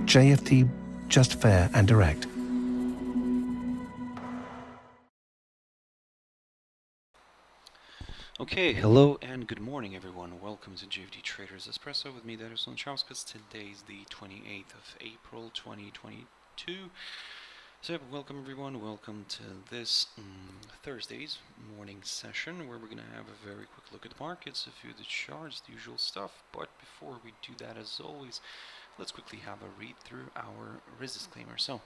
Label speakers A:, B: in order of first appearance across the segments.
A: JFD, just fair and direct.
B: Okay, hello and good morning everyone. Welcome to JFD Traders Espresso with me, Darius Anucauskas. Today is the 28th of April 2022. So welcome everyone, welcome to this Thursday's morning session where we're going to have a very quick look at the markets, a few of the charts, the usual stuff. But before we do that, as always, let's quickly have a read through our risk disclaimer. So,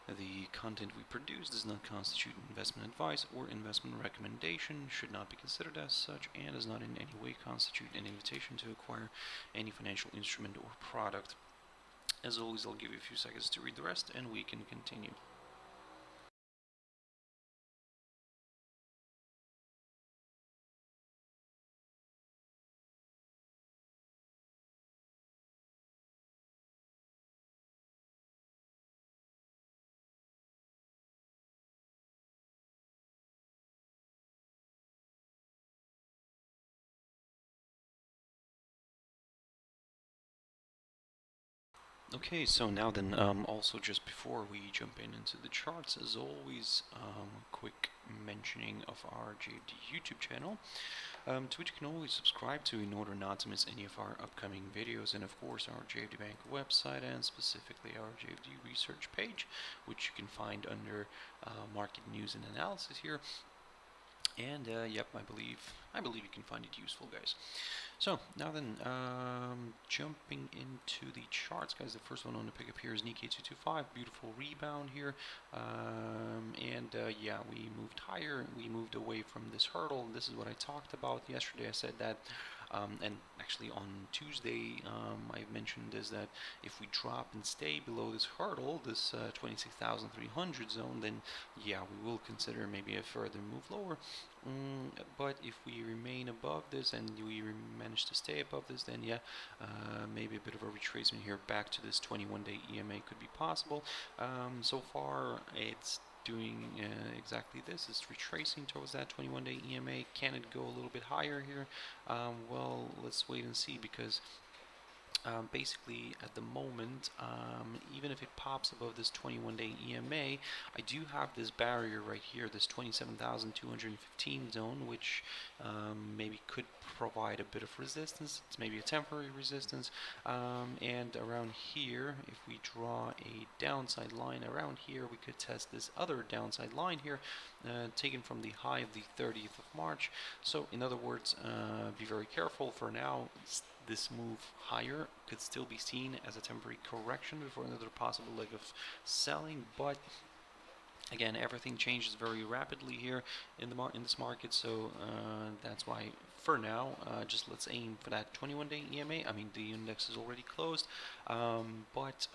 B: the content we produce does not constitute investment advice or investment recommendation, should not be considered as such, and does not in any way constitute an invitation to acquire any financial instrument or product. As always, I'll give you a few seconds to read the rest and we can continue. Okay, so now then, also just before we jump into the charts, as always, quick mentioning of our JFD YouTube channel, to which you can always subscribe to in order not to miss any of our upcoming videos, and of course our JFD Bank website and specifically our JFD research page, which you can find under market news and analysis here. And yep, I believe you can find it useful, guys. So now then, jumping into the charts, guys. The first one I want to pick up here is Nikkei 225. Beautiful rebound here, yeah, we moved higher. We moved away from this hurdle. This is what I talked about yesterday. I said that. And actually on Tuesday I mentioned is that if we drop and stay below this hurdle, this 26,300 zone, then yeah, we will consider maybe a further move lower. But if we remain above this and we manage to stay above this, then yeah, maybe a bit of a retracement here back to this 21-day EMA could be possible. So far it's doing exactly this. It's retracing towards that 21-day EMA. Can it go a little bit higher here? Well, let's wait and see, because basically at the moment, even if it pops above this 21-day EMA, I do have this barrier right here, this 27,215 zone, which maybe could provide a bit of resistance. It's maybe a temporary resistance, and around here, if we draw a downside line around here, we could test this other downside line here, taken from the high of the 30th of March. So in other words, be very careful. For now, this move higher could still be seen as a temporary correction before another possible leg of selling, but again, everything changes very rapidly here in this market, so that's why for now, just let's aim for that 21-day EMA. I mean, the index is already closed, but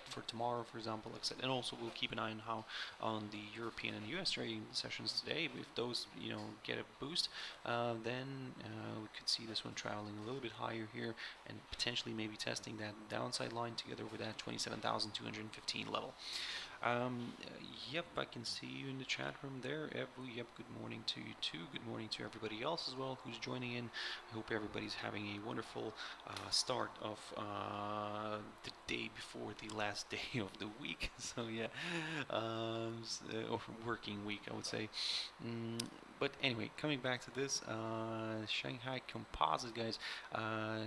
B: for tomorrow, for example, like I said, and also we'll keep an eye on how on the European and US trading sessions today. If those, you know, get a boost, then we could see this one traveling a little bit higher here and potentially maybe testing that downside line together with that 27,215 level. Yep, I can see you in the chat room there. Yep, good morning to you too. Good morning to everybody else as well who's joining in. I hope everybody's having a wonderful start of the day before the last day of the week. So yeah, or working week, I would say. But anyway, coming back to this, Shanghai Composite, guys,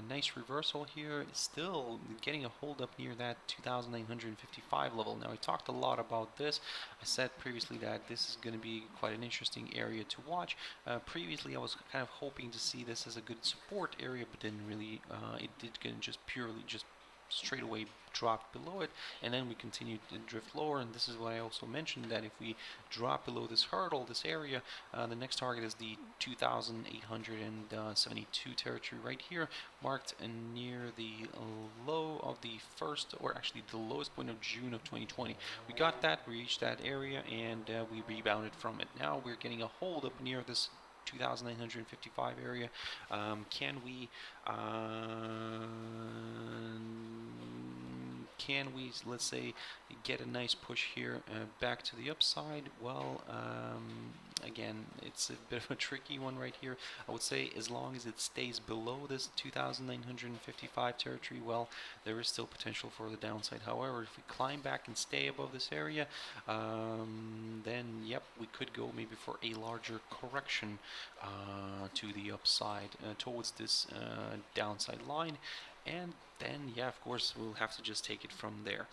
B: nice reversal here. Still getting a hold up near that 2,955 level. Now, I talked a lot about this. I said previously that this is going to be quite an interesting area to watch. Previously, I was kind of hoping to see this as a good support area, but didn't really. It did just purely just straight away dropped below it, and then we continued to drift lower. And this is why I also mentioned that if we drop below this hurdle, this area, the next target is the 2,872 territory right here, marked near the low of the first, or actually the lowest point of June of 2020. We got that, we reached that area, and we rebounded from it. Now we're getting a hold up near this 2,955 area. Can we can we, let's say, get a nice push here back to the upside? Well, again, it's a bit of a tricky one right here. I would say as long as it stays below this 2,955 territory, well, there is still potential for the downside. However, if we climb back and stay above this area, then yep, we could go maybe for a larger correction to the upside towards this downside line, and then yeah, of course, we'll have to just take it from there.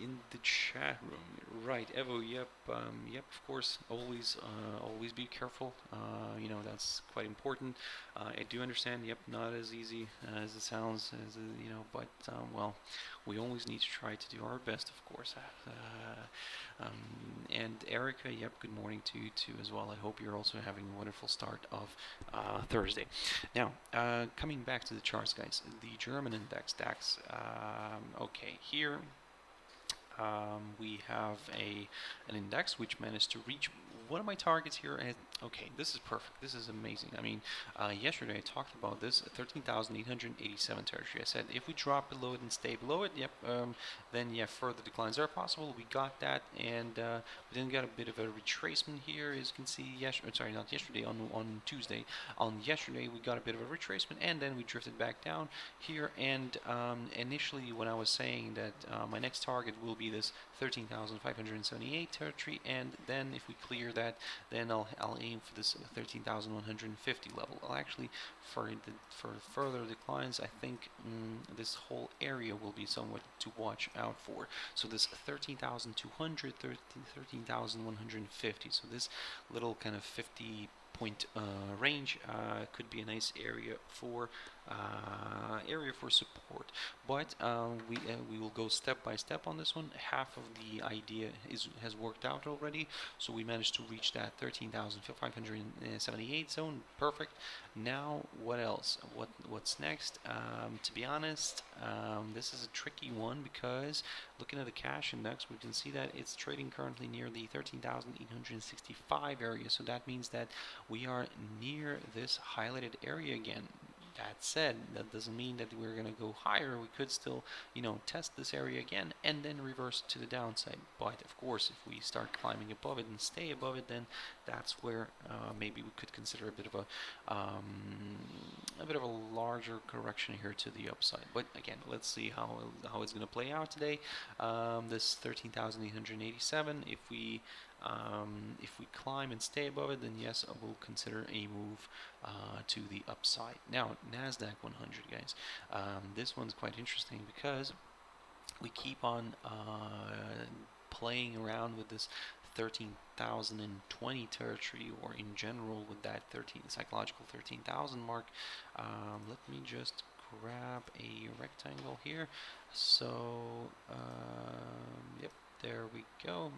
B: In the chat room, right, Evo, yep, of course, always be careful, you know, that's quite important. I do understand, yep, not as easy as it sounds, you know, but, well, we always need to try to do our best, of course. And Erica, yep, good morning to you too as well. I hope you're also having a wonderful start of Thursday. Now, coming back to the charts, guys, the German index, DAX, okay, here we have an index which managed to reach one of my targets here. And okay, this is perfect. This is amazing. I mean, yesterday I talked about this 13,887 territory. I said if we drop below it and stay below it, yep, then yeah, further declines are possible. We got that, and we then got a bit of a retracement here, as you can see. Sorry, not yesterday. On Tuesday. On yesterday, we got a bit of a retracement, and then we drifted back down here. And initially, when I was saying that my next target will be this 13,578 territory, and then if we clear that, then I'll aim for this 13,150 level. I'll actually, for further declines, I think this whole area will be somewhat to watch out for. So this 13,200, 13,150. So this little kind of 50-point range could be a nice area for support. But we will go step by step on this one. Half of the idea has worked out already, so we managed to reach that 13,578 zone. Perfect. Now what else? What's next? To be honest, this is a tricky one, because looking at the cash index, we can see that it's trading currently near the 13,865 area. So that means that we are near this highlighted area again. That said, that doesn't mean that we're going to go higher. We could still, you know, test this area again and then reverse to the downside. But of course, if we start climbing above it and stay above it, then that's where maybe we could consider a bit of a larger correction here to the upside. But again, let's see how it's going to play out today. This 13,887. If we climb and stay above it, then yes, I will consider a move to the upside. Now, NASDAQ 100, guys. This one's quite interesting because we keep on playing around with this 13,020 territory, or in general with that psychological 13,000 mark. Let me just grab a rectangle here. So, yep, there we go.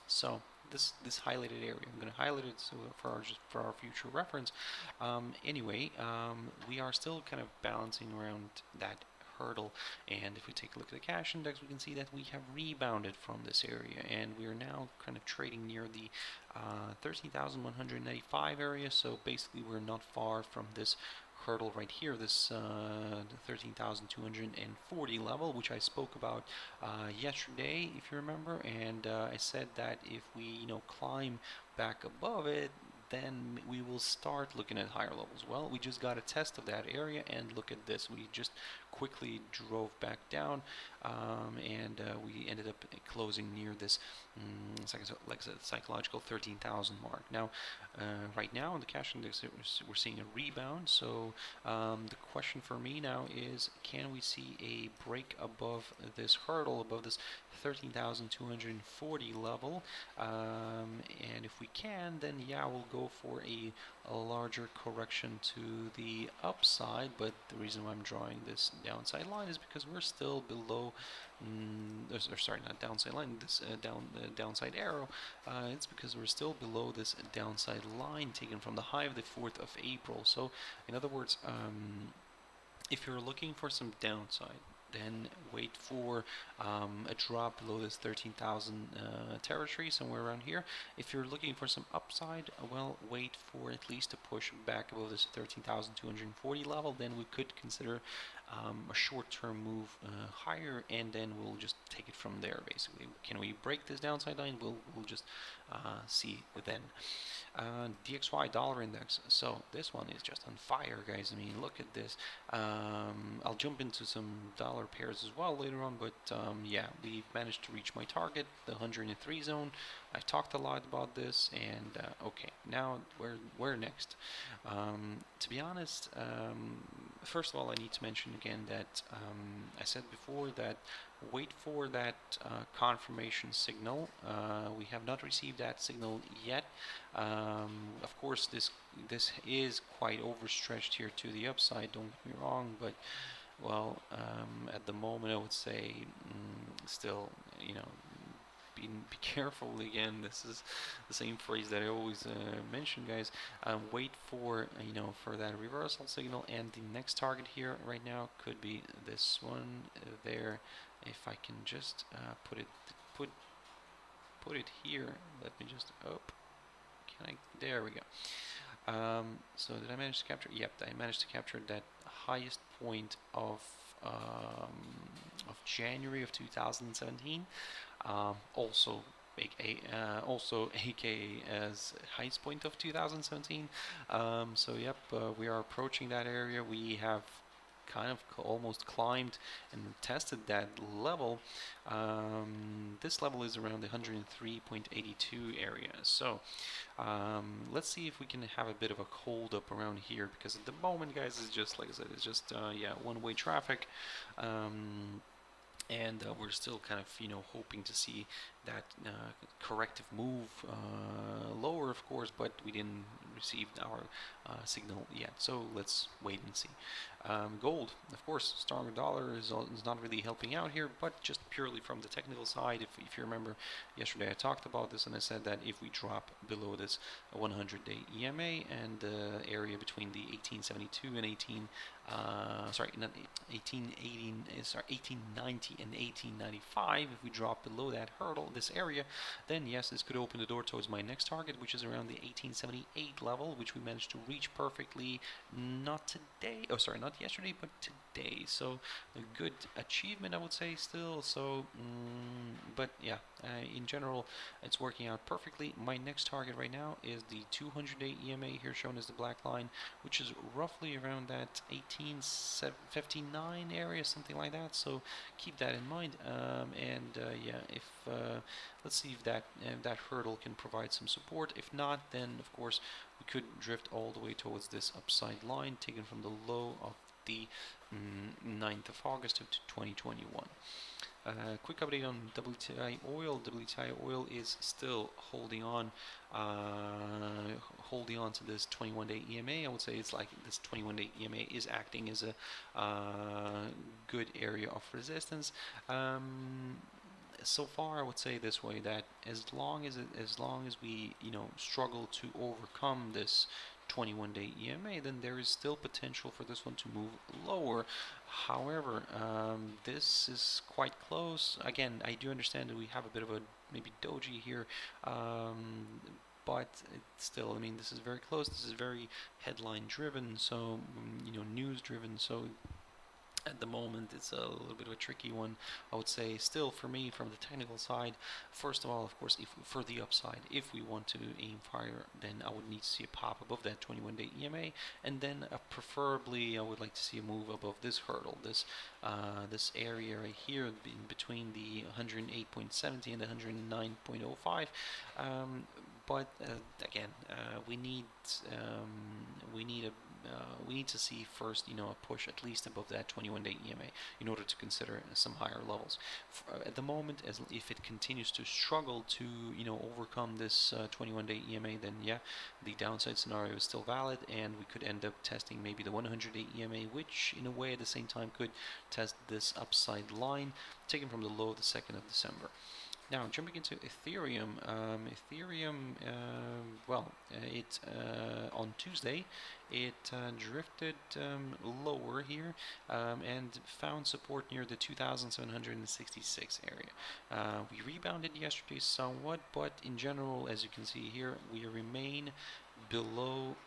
B: So this highlighted area, I'm going to highlight it so for our future reference. Anyway, we are still kind of balancing around that hurdle, and if we take a look at the cash index, we can see that we have rebounded from this area, and we are now kind of trading near the 13,195 area. So basically, we're not far from this hurdle right here, this 13,240 level, which I spoke about yesterday, if you remember, and I said that if we, you know, climb back above it, then we will start looking at higher levels. Well, we just got a test of that area, and look at this. We just quickly drove back down, and we ended up closing near this like I said, psychological 13,000 mark. Now, right now in the cash index, we're seeing a rebound. So the question for me now is, can we see a break above this hurdle, above this 13,240 level? And if we can, then yeah, we'll go for a larger correction to the upside. But the reason why I'm drawing this downside line is because we're still below, sorry, not downside line, this downside arrow. It's because we're still below this downside line taken from the high of the 4th of April. So in other words, if you're looking for some downside, then wait for a drop below this 13,000 territory, somewhere around here. If you're looking for some upside, well, wait for at least a push back above this 13,240 level. Then we could consider a short-term move higher, and then we'll just take it from there. Basically, can we break this downside line? We'll just see then. DXY dollar index. So this one is just on fire, guys. I mean, look at this. I'll jump into some dollar pairs as well later on, but yeah, we've managed to reach my target, the 103 zone. I talked a lot about this, and okay, now where next? To be honest, first of all, I need to mention again that I said before that wait for that confirmation signal. We have not received that signal yet. Of course, this is quite overstretched here to the upside, don't get me wrong, but well, at the moment I would say still, you know, be careful. Again, this is the same phrase that I always mention, guys. Wait for, you know, for that reversal signal, and the next target here right now could be this one there. If I can just put it here, let me just can I? There we go. So did I manage to capture? Yep, I managed to capture that highest point of January of 2017. Also aka as highest point of 2017. So yep, we are approaching that area. We have kind of almost climbed and tested that level. This level is around the 103.82 area. So let's see if we can have a bit of a hold up around here, because at the moment, guys, it's just like I said, it's just yeah, one-way traffic. And we're still kind of, you know, hoping to see that corrective move lower, of course, but we didn't receive our signal yet, so let's wait and see. Gold, of course, stronger dollar is not really helping out here, but just purely from the technical side. If you remember, yesterday I talked about this, and I said that if we drop below this 100-day EMA and the area between the 1872 and 1890 and 1895, if we drop below that hurdle, this area, then yes, this could open the door towards my next target, which is around the 1878 level, which we managed to reach perfectly, not today, oh sorry, not yesterday, but today. So a good achievement, I would say, still. So but yeah, in general, it's working out perfectly. My next target right now is the 200-day EMA, here shown as the black line, which is roughly around that 1859 area, something like that. So keep that in mind. Yeah, if let's see if that hurdle can provide some support. If not, then of course we could drift all the way towards this upside line taken from the low of the 9th of August of 2021. Quick update on WTI oil. WTI oil is still holding on to this 21-day EMA. I would say it's like this 21-day EMA is acting as a good area of resistance. So far, I would say this way, that as long as we, you know, struggle to overcome this 21-day EMA, then there is still potential for this one to move lower. However, this is quite close. Again, I do understand that we have a bit of a maybe doji here, but it's still, I mean, this is very close. This is very headline driven, so you know, news driven. So at the moment, it's a little bit of a tricky one, I would say. Still, for me, from the technical side, first of all, of course, for the upside, if we want to aim higher, then I would need to see a pop above that 21-day EMA, and then preferably I would like to see a move above this hurdle, this area right here in between the 108.70 and the 109.05. But again, we need to see first, you know, a push at least above that 21-day EMA in order to consider some higher levels. At the moment, if it continues to struggle to, you know, overcome this 21-day EMA, then yeah, the downside scenario is still valid, and we could end up testing maybe the 100-day EMA, which in a way at the same time could test this upside line taken from the low of the 2nd of December. Now, jumping into Ethereum, on Tuesday, it drifted lower here and found support near the 2,766 area. We rebounded yesterday somewhat, but in general, as you can see here, we remain below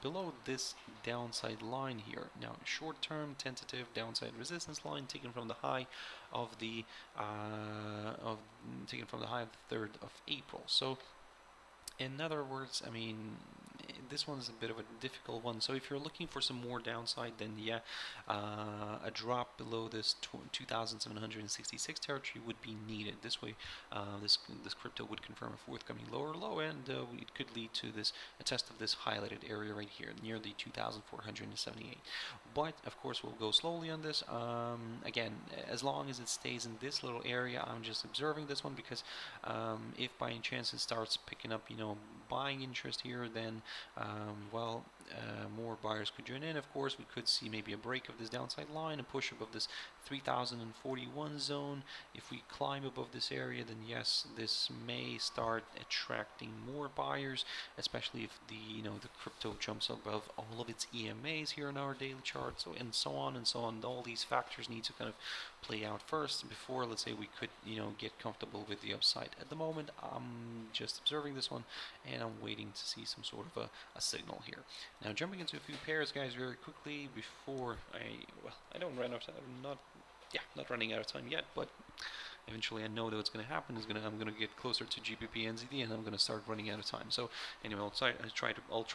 B: below this downside line here. Now, short-term tentative downside resistance line taken from the high of the 3rd of April. So, in other words, I mean, this one's a bit of a difficult one. So if you're looking for some more downside, then yeah, a drop below this 2,766 territory would be needed. This way, this crypto would confirm a forthcoming lower low, and it could lead to a test of this highlighted area right here near the 2,478. But of course, we'll go slowly on this. Again, as long as it stays in this little area, I'm just observing this one, because if by any chance it starts picking up, buying interest here, then more buyers could join in. Of course, we could see maybe a break of this downside line, a push above this 3,041 zone. If we climb above this area, then yes, this may start attracting more buyers, especially if the crypto jumps above all of its EMAs here in our daily chart, and so on and so on. All these factors need to kind of play out first before, let's say, we could get comfortable with the upside. At the moment, I'm just observing this one, and I'm waiting to see some sort of a signal here. Now, jumping into a few pairs, guys, very quickly before I don't run out of time. Not running out of time yet, but eventually I know that what's going to happen is I'm going to get closer to GBPNZD, and I'm going to start running out of time. So anyway, I'll try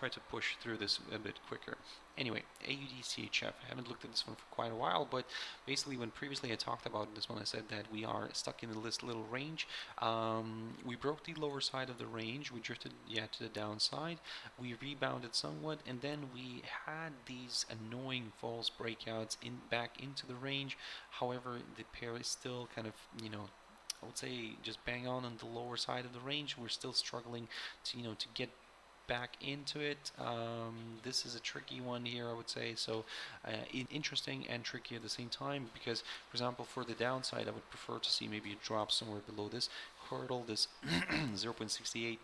B: to push through this a bit quicker. Anyway, AUDCHF. I haven't looked at this one for quite a while, but basically when previously I talked about this one, I said that we are stuck in this little range. We broke the lower side of the range. We drifted to the downside. We rebounded somewhat, and then we had these annoying false breakouts back into the range. However, the pair is still kind of, I would say just bang on the lower side of the range. We're still struggling to get back into it. This is a tricky one here, I would say. So interesting and tricky at the same time, because, for example, for the downside, I would prefer to see maybe a drop somewhere below this hurdle, this 0.68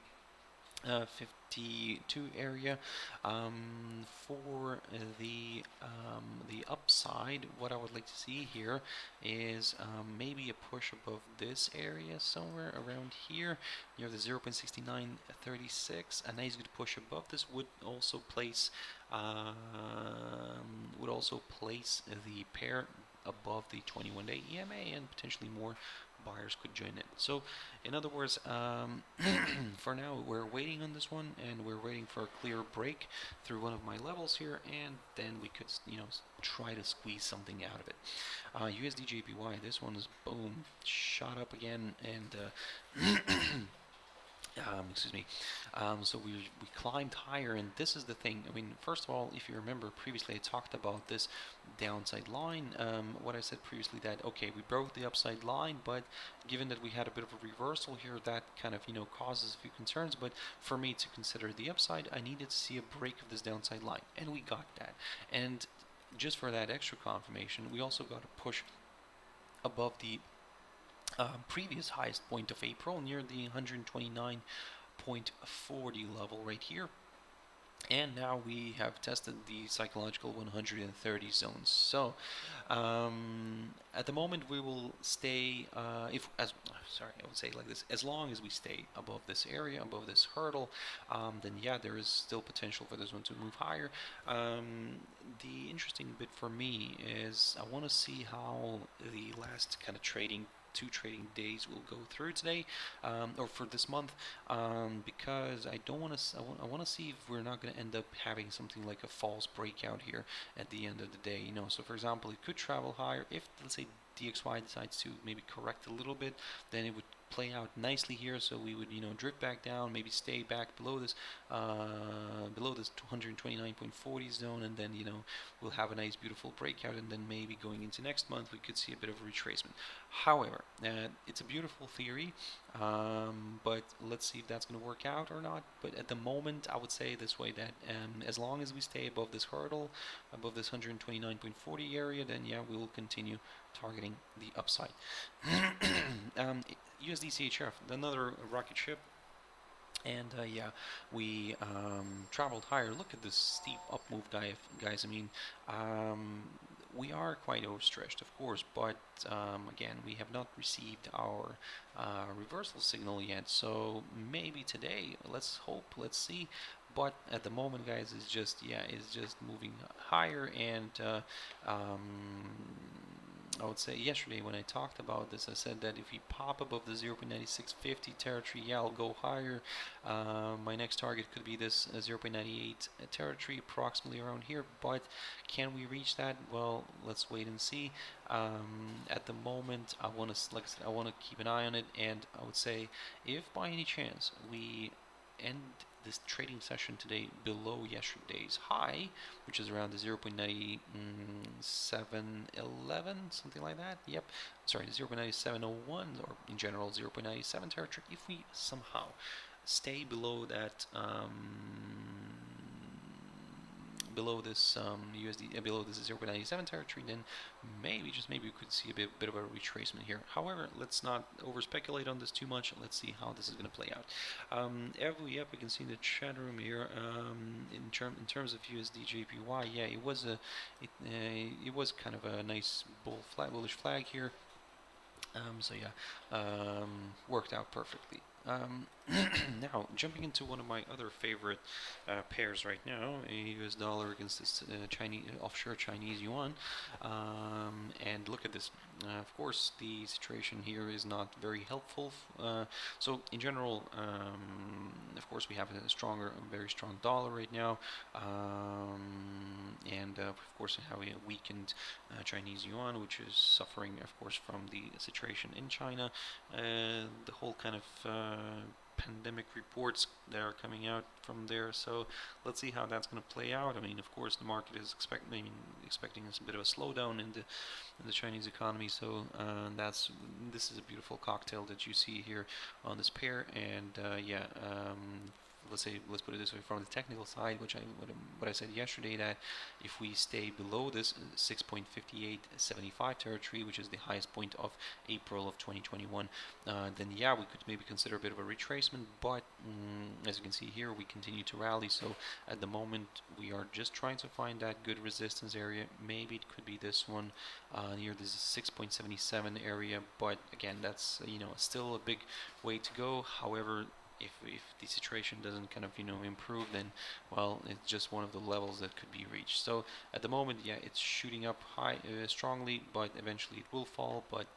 B: 52 area. For the upside, what I would like to see here is maybe a push above this area somewhere around here near the 0.6936. A nice good push above this would also place the pair above the 21-day EMA, and potentially more buyers could join in. So in other words, for now we're waiting on this one, and we're waiting for a clear break through one of my levels here, and then we could try to squeeze something out of it. USDJPY, this one is boom, shot up again, and excuse me. So we climbed higher, and this is the thing. I mean, first of all, if you remember previously, I talked about this downside line. What I said previously, that okay, we broke the upside line, but given that we had a bit of a reversal here, that kind of causes a few concerns. But for me to consider the upside, I needed to see a break of this downside line, and we got that. And just for that extra confirmation, we also got a push above the previous highest point of April, near the 129.40 level right here. And now we have tested the psychological 130 zones. So at the moment we will stay, I would say like this, as long as we stay above this area, above this hurdle, then yeah, there is still potential for this one to move higher. The interesting bit for me is I want to see how the last kind of two trading days will go through today, or for this month, because I want to see if we're not going to end up having something like a false breakout here at the end of the day. So for example, it could travel higher if, let's say, DXY decides to maybe correct a little bit, then it would play out nicely here. So we would drift back down, maybe stay back below this 229.40 zone, and then we'll have a nice beautiful breakout, and then maybe going into next month we could see a bit of a retracement. However, it's a beautiful theory, but let's see if that's going to work out or not. But at the moment, I would say this way, that as long as we stay above this hurdle, above this 129.40 area, then yeah, we will continue targeting the upside. USDCHF, another rocket ship, and yeah, we traveled higher. Look at this steep up move, guys. I mean, we are quite overstretched, of course, but again, we have not received our reversal signal yet. So maybe today, let's hope, let's see. but at the moment, guys, it's just moving higher. And I would say yesterday when I talked about this, I said that if we pop above the 0.9650 territory, yeah, I'll go higher. My next target could be this 0.98 territory, approximately around here. But can we reach that? Well, let's wait and see. At the moment, I want to, like I said, I want to keep an eye on it, and I would say if by any chance we end this trading session today below yesterday's high, which is around the 0.9711, something like that. Yep, sorry, 0.9701, or in general 0.97 territory. If we somehow stay below that, below this USD, below this 0.97 territory, then maybe, just maybe, we could see a bit of a retracement here. However, let's not over speculate on this too much. Let's see how this is going to play out. Yep, we can see in the chat room here. In terms of USDJPY, yeah, it was kind of a nice bullish flag here. So yeah, worked out perfectly. Now, jumping into one of my other favorite pairs right now, a US dollar against this offshore Chinese yuan, and look at this. Of course, the situation here is not very helpful. So, in general, of course, we have a very strong dollar right now, and of course, we have a weakened Chinese yuan, which is suffering, of course, from the situation in China. The whole kind of pandemic reports that are coming out from there. So let's see how that's going to play out. I mean, of course, the market is expecting a bit of a slowdown in the Chinese economy. So this is a beautiful cocktail that you see here on this pair. And yeah. Let's put it this way, from the technical side, what I said yesterday, that if we stay below this 6.5875 territory, which is the highest point of April of 2021, then yeah, we could maybe consider a bit of a retracement. But as you can see here, we continue to rally. So at the moment, we are just trying to find that good resistance area. Maybe it could be this one near this 6.77 area. But again, that's still a big way to go. However, if the situation doesn't kind of improve, then well, it's just one of the levels that could be reached. So at the moment, yeah, it's shooting up high strongly, but eventually it will fall. But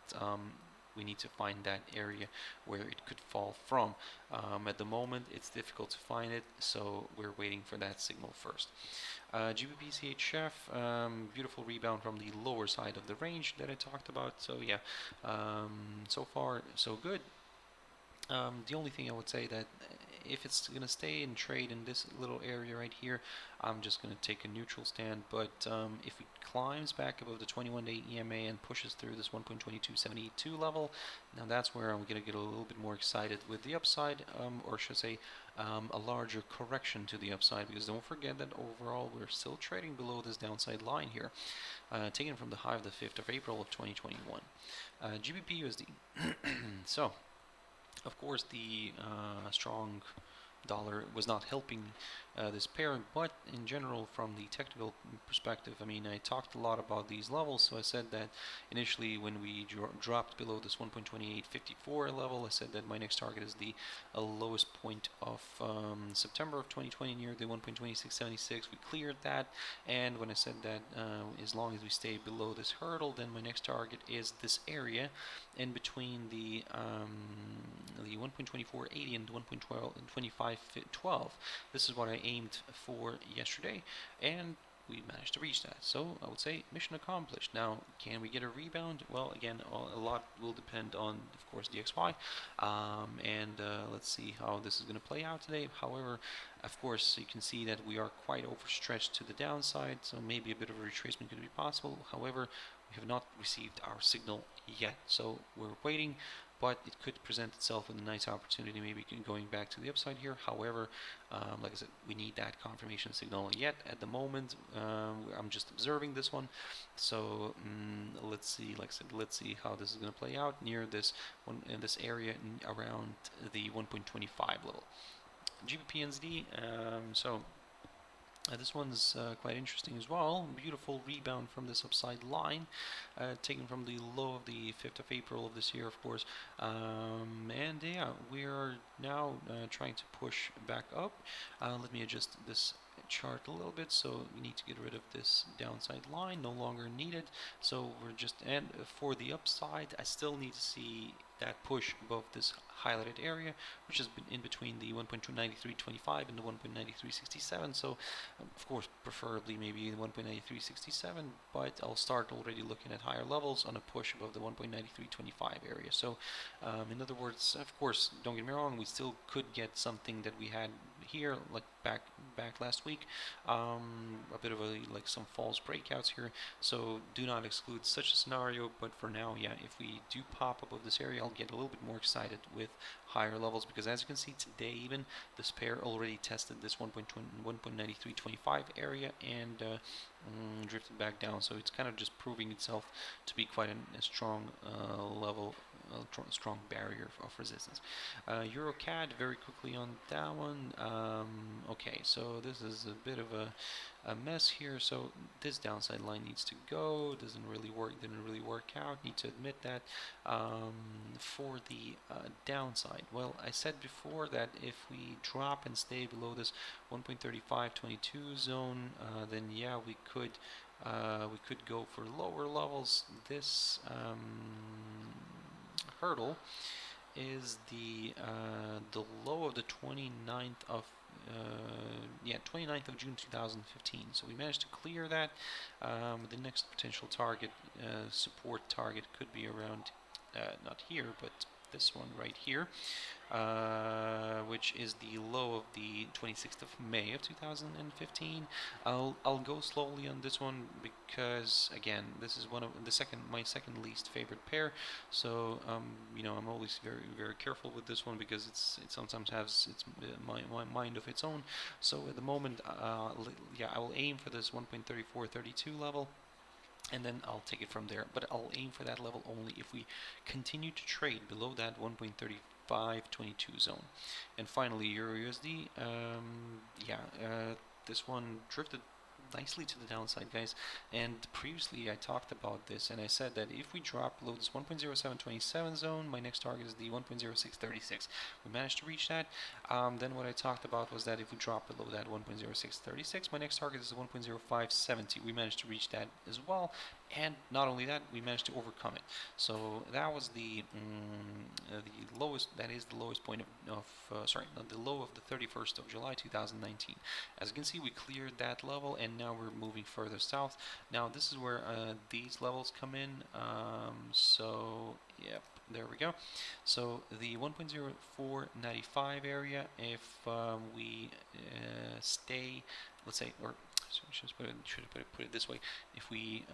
B: we need to find that area where it could fall from. At the moment, it's difficult to find it, so we're waiting for that signal first. GBPCHF, beautiful rebound from the lower side of the range that I talked about. So yeah, so far so good. The only thing I would say, that if it's going to stay and trade in this little area right here, I'm just going to take a neutral stand. But if it climbs back above the 21-day EMA and pushes through this 1.2272 level, now that's where I'm going to get a little bit more excited with the upside, or should I say a larger correction to the upside, because don't forget that overall we're still trading below this downside line here, taken from the high of the 5th of April of 2021. GBPUSD. So, of course, the strong dollar was not helping this pair, but in general, from the technical perspective, I mean, I talked a lot about these levels. So I said that initially, when we dropped below this 1.2854 level, I said that my next target is the lowest point of September of 2020, near the 1.2676. We cleared that, and when I said that as long as we stay below this hurdle, then my next target is this area in between the 1.2480 and 1.2512. This is what I aimed for yesterday, and we managed to reach that. So I would say mission accomplished. Now, can we get a rebound? Well, again, a lot will depend on, of course, DXY, and let's see how this is going to play out today. However, of course, you can see that we are quite overstretched to the downside, so maybe a bit of a retracement could be possible. However, we have not received our signal yet, so we're waiting. But it could present itself with a nice opportunity, maybe going back to the upside here. However, like I said, we need that confirmation signal yet. At the moment, I'm just observing this one. So let's see. Like I said, let's see how this is going to play out near this one in this area around the 1.25 level. GBPNZD. So This one's quite interesting as well. Beautiful rebound from this upside line, taken from the low of the 5th of April of this year, of course. And yeah, we are now trying to push back up. Let me adjust this chart a little bit. So we need to get rid of this downside line, no longer needed. So we're just, and for the upside, I still need to see that push above this highlighted area, which has been in between the 1.29325 and the 1.9367. So of course, preferably maybe 1.9367, but I'll start already looking at higher levels on a push above the 1.9325 area. So in other words, of course, don't get me wrong, we still could get something that we had here, like back last week, a bit of like some false breakouts here. So do not exclude such a scenario. But for now, yeah, if we do pop above this area, I'll get a little bit more excited with higher levels, because as you can see today, even this pair already tested this 1.9325 area and drifted back down. So it's kind of just proving itself to be quite a strong level, strong barrier of resistance. EURCAD, very quickly on that one. Okay, so this is a bit of a mess here. So this downside line needs to go. Doesn't really work. Didn't really work out. Need to admit that. For the downside, well, I said before that if we drop and stay below this 1.3522 zone, then yeah, we could go for lower levels. This hurdle is the low of the 29th of 29th of June 2015. So we managed to clear that. The next potential target, support target, could be around not here, but this one right here, which is the low of the 26th of May of 2015. I'll go slowly on this one because again, this is one of my second least favorite pair. So you know, I'm always very careful with this one because it sometimes has my mind of its own. So at the moment, yeah, I will aim for this 1.3432 level, and then I'll take it from there. But I'll aim for that level only if we continue to trade below that 1.3522 zone. And finally, EURUSD. This one drifted nicely to the downside, guys, and previously I talked about this and I said that if we drop below this 1.0727 zone, my next target is the 1.0636. We managed to reach that. Then what I talked about was that if we drop below that 1.0636, my next target is the 1.0570. We managed to reach that as well, and not only that, we managed to overcome it. So that was the lowest. That is the lowest point of the low of the 31st of July 2019. As you can see, we cleared that level, and now we're moving further south. Now this is where these levels come in. So yep, there we go. So the 1.0495 area, if we stay, let's say, or should put it this way, if we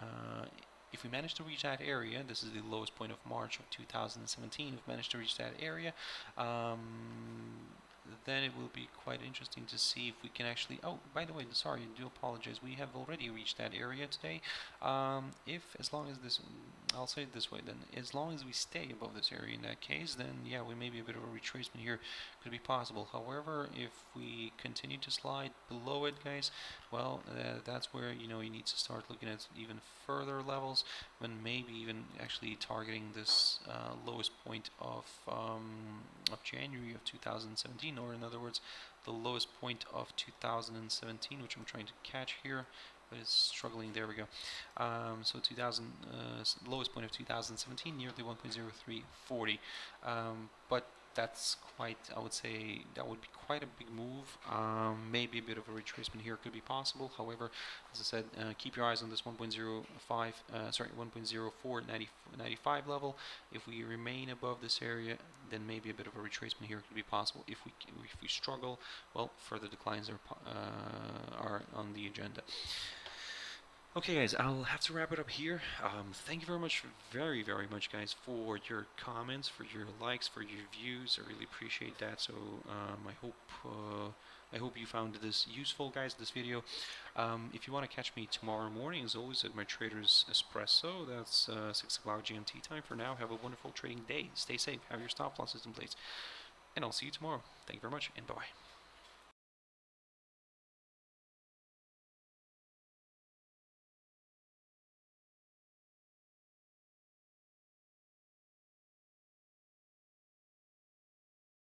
B: manage to reach that area, this is the lowest point of March of 2017, if we manage to reach that area, then it will be quite interesting to see if we can actually, oh, by the way, sorry, I do apologize, we have already reached that area today. As long as this, I'll say it this way then, as long as we stay above this area in that case, then yeah, we may be a bit of a retracement here, could be possible. However, if we continue to slide below it, guys, well, that's where, you know, you need to start looking at even further levels, when maybe even actually targeting this lowest point of January of 2017, or in other words, the lowest point of 2017, which I'm trying to catch here, but it's struggling. There we go. So lowest point of 2017, nearly 1.0340. But that's quite, I would say, that would be quite a big move. Maybe a bit of a retracement here could be possible. However, as I said, keep your eyes on this 1.0495 level. If we remain above this area, then maybe a bit of a retracement here could be possible. If we struggle, well, further declines are on the agenda. Okay, guys, I'll have to wrap it up here. Thank you very much, guys, for your comments, for your likes, for your views. I really appreciate that. So I hope you found this useful, guys, this video. If you want to catch me tomorrow morning, as always, at my Trader's Espresso, that's 6 o'clock GMT time. For now, have a wonderful trading day. Stay safe. Have your stop losses in place. And I'll see you tomorrow. Thank you very much, and bye-bye.